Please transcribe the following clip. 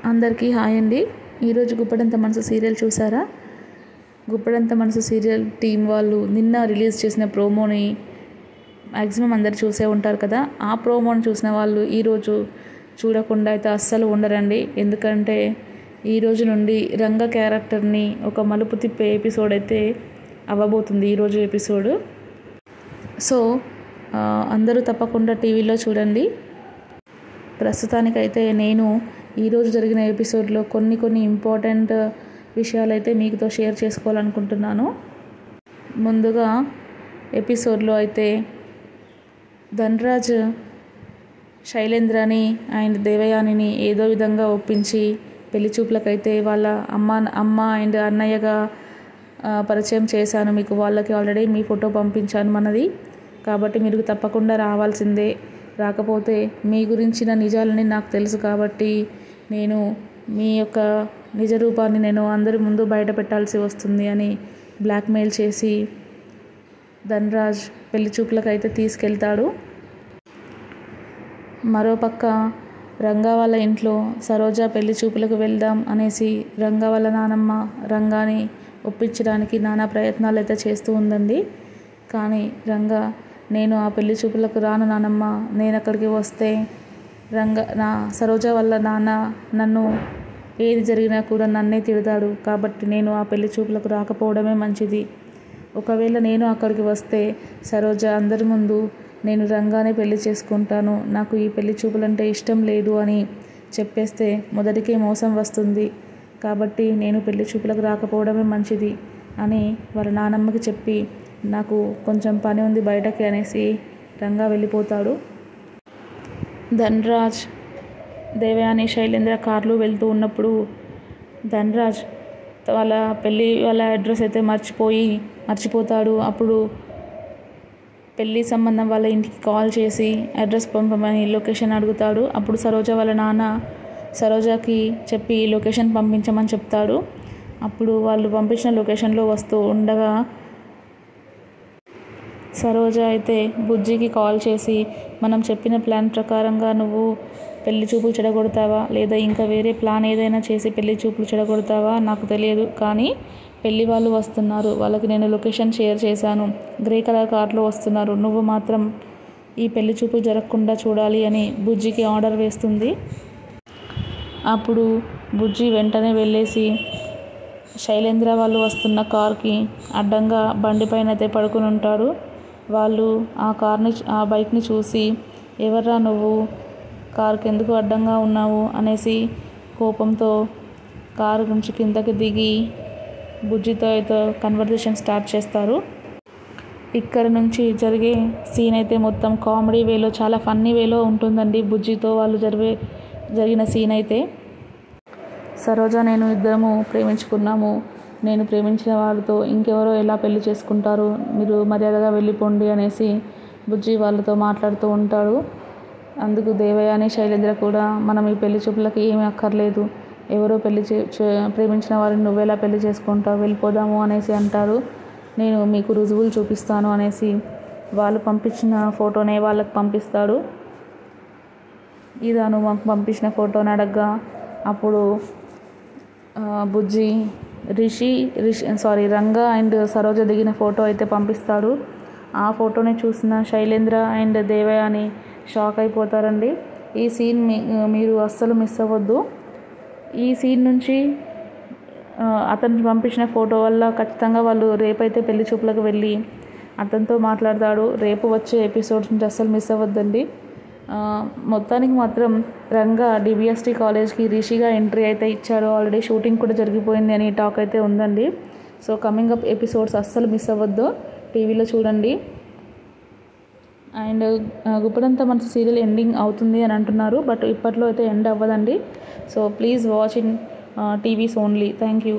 అందరికీ హాయ్ అండి. ఈరోజు గుప్పడంత మనసు సీరియల్ చూసారా? గుప్పడంత మనసు సీరియల్ టీం వాళ్ళు నిన్న రిలీజ్ చేసిన ప్రోమోని మ్యాక్సిమం అందరు చూసే ఉంటారు కదా. ఆ ప్రోమోని చూసిన వాళ్ళు ఈరోజు చూడకుండా అయితే అస్సలు ఉండరండి. ఎందుకంటే ఈరోజు నుండి రంగ క్యారెక్టర్ని ఒక మలుపు తిప్పే ఎపిసోడ్ అయితే అవ్వబోతుంది ఈరోజు ఎపిసోడ్. సో అందరూ తప్పకుండా టీవీలో చూడండి. ప్రస్తుతానికైతే నేను ఈరోజు జరిగిన ఎపిసోడ్లో కొన్ని ఇంపార్టెంట్ విషయాలైతే మీతో షేర్ చేసుకోవాలనుకుంటున్నాను. ముందుగా ఎపిసోడ్లో అయితే ధనరాజ్ శైలేంద్రని అండ్ దేవయానిని ఏదో విధంగా ఒప్పించి పెళ్లి చూపులకైతే వాళ్ళ అమ్మ అండ్ అన్నయ్యగా పరిచయం చేశాను మీకు. వాళ్ళకి ఆల్రెడీ మీ ఫోటో పంపించాను మనది, కాబట్టి మీరు తప్పకుండా రావాల్సిందే. రాకపోతే మీ గురించిన నిజాలని నాకు తెలుసు కాబట్టి నేను మీ యొక్క నిజ రూపాన్ని నేను అందరి ముందు బయట పెట్టాల్సి వస్తుంది అని బ్లాక్మెయిల్ చేసి ధనరాజ్ పెళ్లి చూపులకైతే తీసుకెళ్తాడు. మరోపక్క రంగా వాళ్ళ ఇంట్లో సరోజ పెళ్లి చూపులకు వెళ్దాం అనేసి రంగా వాళ్ళ నానమ్మ రంగాని ఒప్పించడానికి నానా ప్రయత్నాలు అయితే చేస్తూ ఉందండి. కానీ రంగా, నేను ఆ పెళ్లి చూపులకు రాను నానమ్మ, నేను అక్కడికి వస్తే నా సరోజ వల్ల నాన్న నన్ను ఏది జరిగినా కూడా నన్నే తిడతాడు, కాబట్టి నేను ఆ పెళ్లి చూపులకు రాకపోవడమే మంచిది. ఒకవేళ నేను అక్కడికి వస్తే సరోజ అందరి ముందు నేను రంగానే పెళ్లి చేసుకుంటాను, నాకు ఈ పెళ్లి చూపులంటే ఇష్టం లేదు అని చెప్పేస్తే మొదటికే మోసం వస్తుంది, కాబట్టి నేను పెళ్లి చూపులకు రాకపోవడమే మంచిది అని వాళ్ళ నానమ్మకి చెప్పి నాకు కొంచెం పని ఉంది బయటకి అనేసి రంగా వెళ్ళిపోతాడు. ధనరాజ్ దేవయాని శైలేంద్ర కార్లు వెళ్తూ ఉన్నప్పుడు ధనరాజ్ వాళ్ళ అడ్రస్ అయితే మర్చిపోతాడు. అప్పుడు పెళ్ళి సంబంధం వాళ్ళ ఇంటికి కాల్ చేసి అడ్రస్ పంపమని లొకేషన్ అడుగుతాడు. అప్పుడు సరోజ వాళ్ళ నాన్న సరోజకి చెప్పి లొకేషన్ పంపించమని చెప్తాడు. అప్పుడు వాళ్ళు పంపించిన లొకేషన్లో వస్తూ ఉండగా సరోజ అయితే బుజ్జికి కాల్ చేసి, మనం చెప్పిన ప్లాన్ ప్రకారంగా నువ్వు పెళ్లి చూపులు చెడగొడతావా లేదా ఇంకా వేరే ప్లాన్ ఏదైనా చేసి పెళ్లి చూపులు చెడగొడతావా నాకు తెలియదు, కానీ పెళ్లి వాళ్ళు వస్తున్నారు, వాళ్ళకి నేను లొకేషన్ షేర్ చేశాను, గ్రే కలర్ కార్లో వస్తున్నారు, నువ్వు మాత్రం ఈ పెళ్లి చూపులు జరగకుండా చూడాలి అని బుజ్జికి ఆర్డర్ వేస్తుంది. అప్పుడు బుజ్జి వెంటనే వెళ్ళేసి శైలేంద్ర వాళ్ళు వస్తున్న కార్కి అడ్డంగా బండిపైన అయితే పడుకుని ఉంటాడు. వాళ్ళు ఆ బైక్ని చూసి, ఎవర్రా నువ్వు, కార్కి ఎందుకు అడ్డంగా ఉన్నావు అనేసి కోపంతో కారు నుంచి కిందకి దిగి బుజ్జితో అయితే కన్వర్జేషన్ స్టార్ట్ చేస్తారు. ఇక్కడ నుంచి జరిగే సీన్ అయితే మొత్తం కామెడీ వేలో, చాలా ఫన్నీ వేలో ఉంటుందండి. బుజ్జితో వాళ్ళు జరిగిన సీన్ అయితే, సరోజ నేను ఇద్దరము ప్రేమించుకున్నాము, నేను ప్రేమించిన వారితో ఇంకెవరో ఎలా పెళ్లి చేసుకుంటారు, మీరు మర్యాదగా వెళ్ళిపోండి అనేసి బుజ్జి వాళ్ళతో మాట్లాడుతూ ఉంటాడు. అందుకు దేవయాని శైలేంద్ర కూడా, మనం ఈ పెళ్లి చూపులకి ఏమీ అక్కర్లేదు, ఎవరో ప్రేమించిన వారిని నువ్వెలా పెళ్లి చేసుకుంటావు, వెళ్ళిపోదాము అనేసి అంటారు. నేను మీకు రుజువులు చూపిస్తాను అనేసి వాళ్ళు పంపించిన ఫోటోనే వాళ్ళకి పంపిస్తాడు. ఇదాను మాకు పంపించిన ఫోటోని అడగ్గా అప్పుడు బుజ్జి రంగా అండ్ సరోజ దిగిన ఫోటో అయితే పంపిస్తాడు. ఆ ఫోటోని చూసిన శైలేంద్ర అండ్ దేవయాని షాక్ అయిపోతారండి. ఈ సీన్ మీరు అస్సలు మిస్ అవ్వద్దు. ఈ సీన్ నుంచి అతను పంపించిన ఫోటో వల్ల ఖచ్చితంగా వాళ్ళు రేపైతే పెళ్లి చూపులకు వెళ్ళి అతనితో మాట్లాడతాడు. రేపు వచ్చే ఎపిసోడ్స్ నుంచి అస్సలు మిస్ అవ్వద్దండి. మొత్తానికి మాత్రం రంగా డిబిఎస్టీ కాలేజ్కి రిషిగా ఎంట్రీ అయితే ఇచ్చాడు. ఆల్రెడీ షూటింగ్ కూడా జరిగిపోయింది అని టాక్ అయితే ఉందండి. సో కమింగ్ అప్ ఎపిసోడ్స్ అస్సలు మిస్ అవ్వద్దు, టీవీలో చూడండి. అండ్ గుప్పడంత మనసు సీరియల్ ఎండింగ్ అవుతుంది అని అంటున్నారు, బట్ ఇప్పట్లో అయితే ఎండ్ అవ్వదండి. So please watch in TVs only. Thank you.